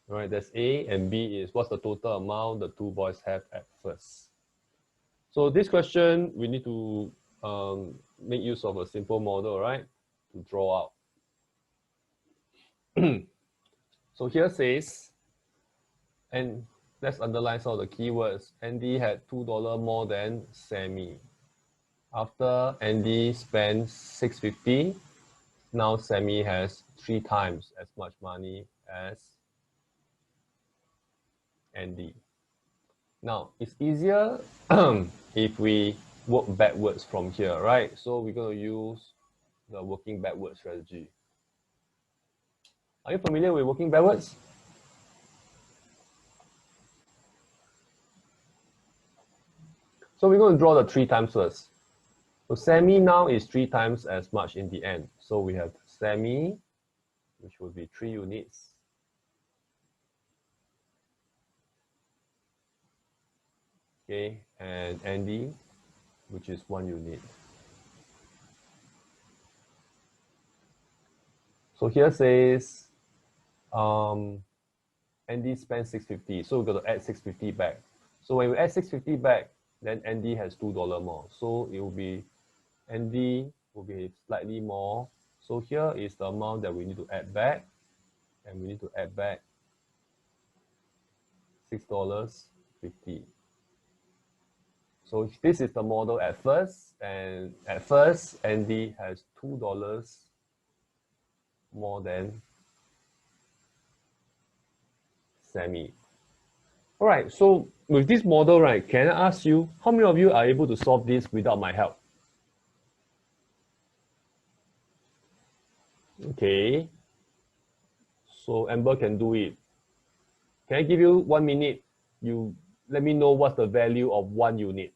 A: All right, that's A, and B is what's the total amount the two boys have at first. So this question, we need to make use of a simple model, right, to draw out. So here says, and let's underline some of the keywords. Andy had $2 more than Sammy. After Andy spent $6.50, now Sammy has 3 times as much money as Andy. Now, it's easier if we work backwards from here, right? So we're going to use the working backwards strategy. Are you familiar with working backwards? So we're going to draw the 3 times first. So Sammy now is 3 times as much in the end. So we have Sammy, which will be 3 units. Okay, and Andy, which is 1 unit. So here says Andy spent $6.50. So we're going to add $6.50 back. So when we add $6.50 back, then Andy has $2 more. So it will be, Andy will be slightly more. So here is the amount that we need to add back. And we need to add back $6.50. So this is the model at first. And at first, Andy has $2 more than Sammy. All right, so with this model, right, can I ask you, how many of you are able to solve this without my help? Okay, so Amber can do it. Can I give you 1 minute? You let me know what's the value of 1 unit.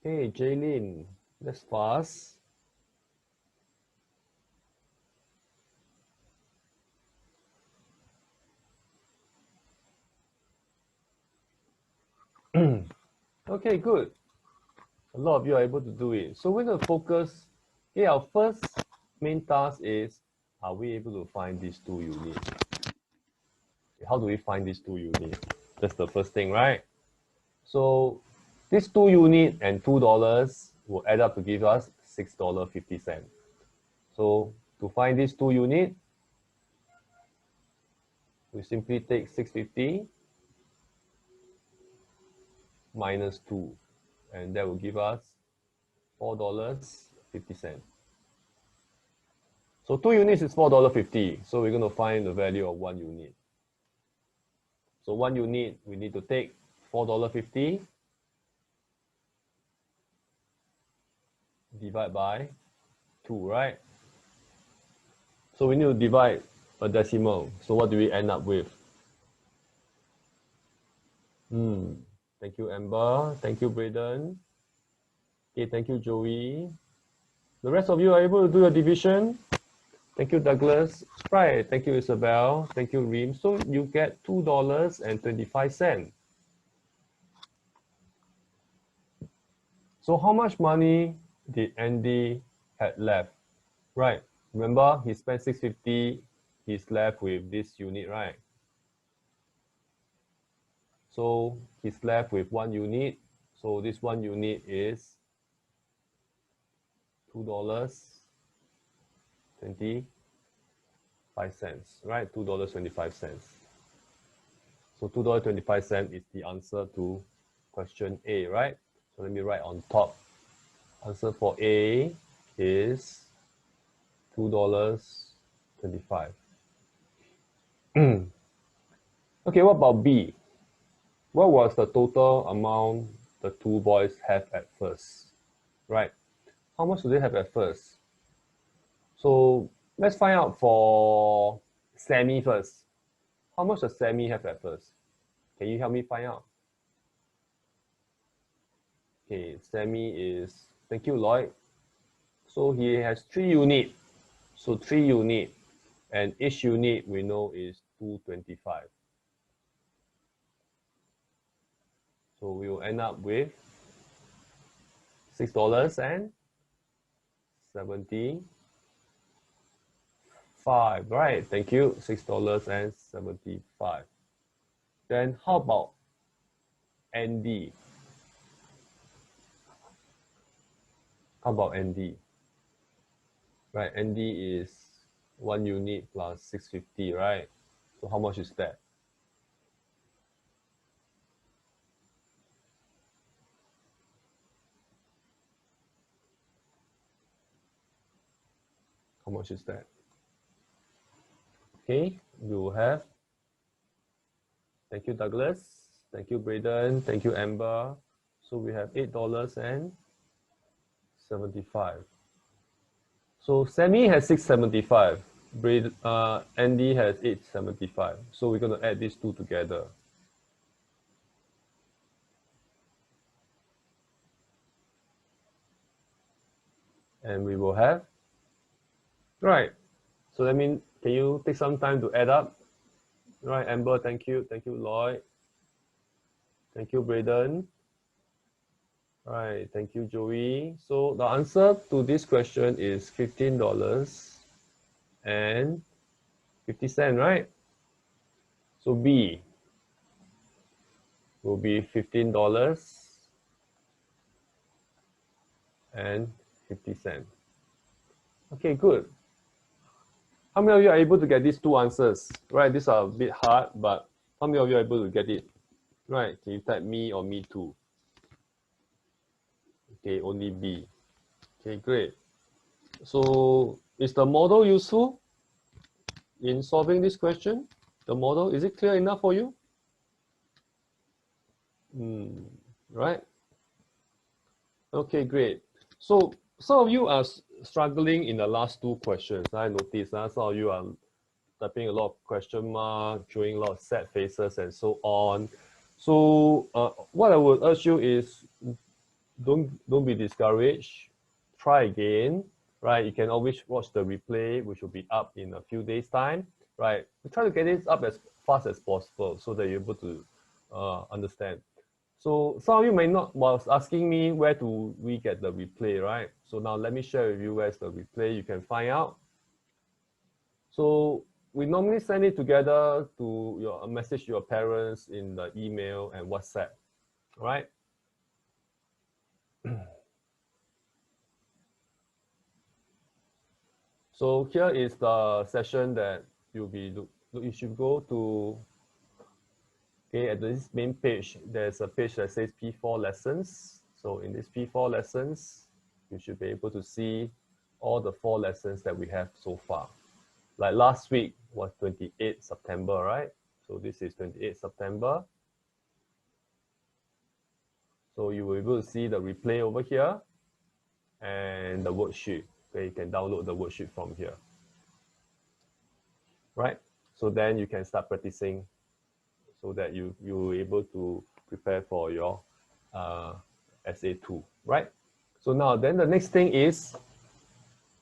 A: Okay, Jaylin, that's fast. Okay, good. A lot of you are able to do it. So we're going to focus. Okay, our first main task is, are we able to find these two units? How do we find these two units? That's the first thing, right? So this 2 unit and $2 will add up to give us $6.50. So to find this 2 unit, we simply take 650 minus 2, and that will give us $4.50. So 2 units is $4.50. So we're going to find the value of 1 unit. So 1 unit, we need to take $4.50 divide by 2, right? So we need to divide a decimal. So what do we end up with? Thank you, Amber. Thank you, Braden. Okay, thank you, Joey. The rest of you are able to do a division. Thank you, Douglas. Right, thank you, Isabel. Thank you, Reem. So you get $2.25. So how much money did Andy had left? Right, remember he spent $6.50. He's left with this unit, right? So he's left with 1 unit. So this 1 unit is $2.25, right? $2.25. So $2.25 is the answer to question A, right? So let me write on top. Answer for A is $2.25. Okay, what about B? What was the total amount the 2 boys have at first? Right? How much do they have at first? So let's find out for Sammy first. How much does Sammy have at first? Can you help me find out? Okay, Sammy is, thank you, Lloyd. So he has 3 units. So 3 units, and each unit we know is $2.25. So we will end up with $6.75, right? Thank you, $6.75. Then how about Andy? How about Andy? Right, Andy is 1 unit plus 650, right? So how much is that? How much is that? Okay, we will have, thank you, Douglas. Thank you, Braden. Thank you, Amber. So we have $8.75. So Sammy has 675. Andy has 875. So we're going to add these two together. And we will have, right. So that means, can you take some time to add up? Right, Amber, thank you. Thank you, Lloyd. Thank you, Braden. Right, thank you, Joey. So the answer to this question is $15.50, right? So B will be $15.50. Okay, good. How many of you are able to get these two answers? Right, these are a bit hard, but how many of you are able to get it? Right, can you type me or me too? Okay, only B. Okay, great. So is the model useful in solving this question? The model, is it clear enough for you? Right? Okay, great. So some of you are struggling in the last 2 questions. I noticed some of you are typing a lot of question mark, showing a lot of sad faces and so on. So what I would urge you is don't be discouraged. Try again, right? You can always watch the replay, which will be up in a few days' time, right? We try to get it up as fast as possible so that you're able to understand. So some of you may not was asking me where do we get the replay, right? So now let me share with you where's the replay you can find out. So we normally send it together to a message to your parents in the email and WhatsApp, right? So here is the session that you should go to. Okay, at this main page, there's a page that says P4 lessons. So in this P4 lessons, you should be able to see all the 4 lessons that we have so far. Like last week was 28 September, right? So this is 28 September. So you will be able to see the replay over here and the worksheet. Okay, you can download the worksheet from here. Right? So then you can start practicing so that you're able to prepare for your SA2, right? So now then the next thing is,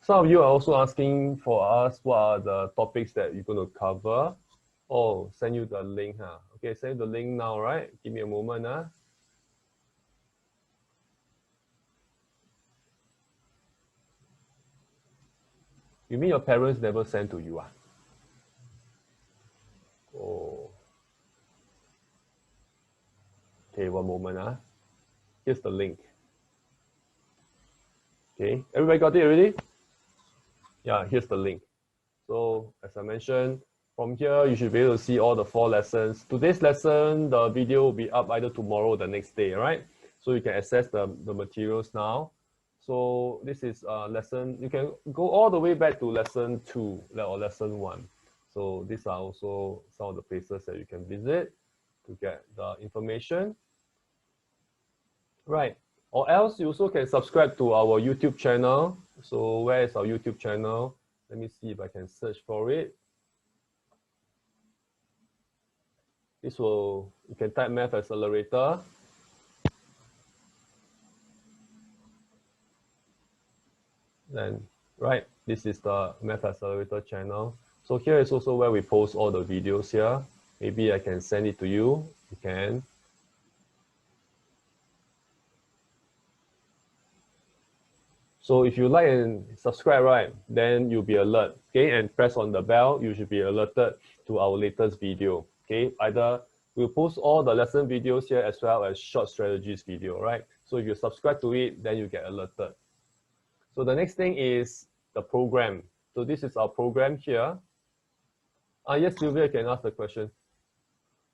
A: some of you are also asking for us what are the topics that you're going to cover. Oh, send you the link, huh? Okay, send the link now, right? Give me a moment, huh? You mean your parents never sent to you, ah? Oh. Okay, one moment, huh? Here's the link. Okay, everybody got it already? Yeah, here's the link. So as I mentioned, from here, you should be able to see all the 4 lessons. Today's lesson, the video will be up either tomorrow or the next day, right? So you can access the materials now. So this is a lesson, you can go all the way back to lesson 2 or lesson 1. So these are also some of the places that you can visit to get the information. Right. Or else you also can subscribe to our YouTube channel. So where is our YouTube channel? Let me see if I can search for it. You can type Math Accelerator. Then, right, this is the Math Accelerator channel. So here is also where we post all the videos here. Maybe I can send it to you. You can. So if you like and subscribe, right, then you'll be alert, okay? And press on the bell, you should be alerted to our latest video, okay? Either we'll post all the lesson videos here as well as short strategies video, right? So if you subscribe to it, then you get alerted. So the next thing is the program. So this is our program here. Yes, Sylvia, you can ask the question.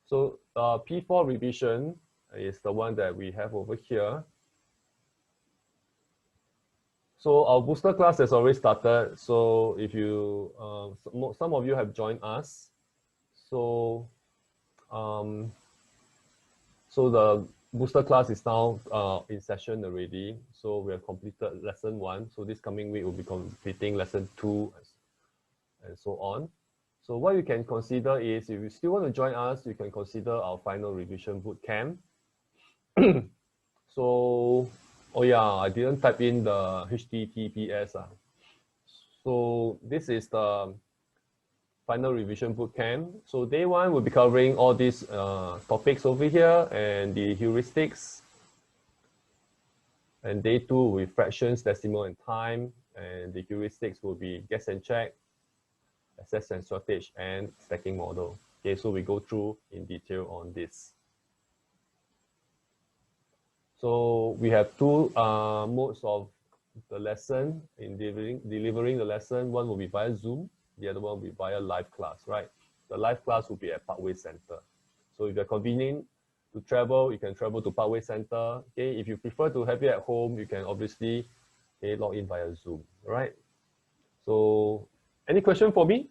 A: So P4 revision is the one that we have over here. So our booster class has already started. So if you, some of you have joined us. So, so the booster class is now in session already. So we have completed lesson 1. So this coming week we'll be completing lesson 2 and so on. So what you can consider is, if you still want to join us, you can consider our final revision bootcamp. So, oh yeah, I didn't type in the HTTPS. So this is the final revision bootcamp. So day 1 will be covering all these topics over here and the heuristics. And day 2 with fractions, decimal, and time. And the heuristics will be guess and check, assess and shortage, and stacking model. Okay, so we go through in detail on this. So we have 2 modes of the lesson in delivering the lesson. One will be via Zoom, the other one will be via live class, right? The live class will be at Parkway Center. So if you're convenient to travel, you can travel to Parkway Center. Okay, if you prefer to have it at home, you can obviously log in via Zoom, right? So any question for me?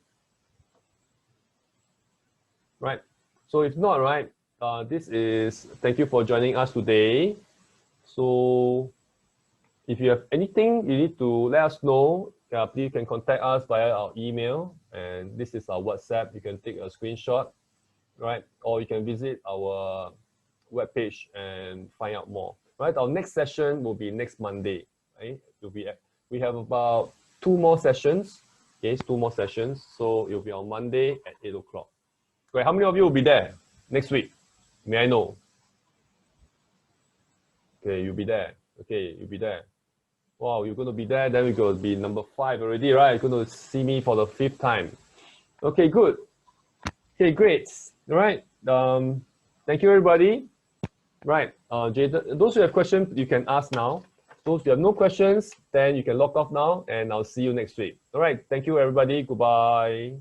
A: Right. So if not, right, this is, thank you for joining us today. So if you have anything you need to let us know, please can contact us via our email, and this is our WhatsApp. You can take a screenshot, right? Or you can visit our webpage and find out more, right? Our next session will be next Monday, right? We have about 2 more sessions, okay, 2 more sessions. So it will be on Monday at 8 o'clock. Right, how many of you will be there next week? May I know? Okay, you'll be there. Okay, you'll be there. Wow, you're going to be there. Then we're going to be number 5 already, right? You're going to see me for the 5th time. Okay, good. Okay, great. All right. Thank you, everybody. Right. Jayden, those who have questions, you can ask now. Those who have no questions, then you can log off now, and I'll see you next week. All right. Thank you, everybody. Goodbye.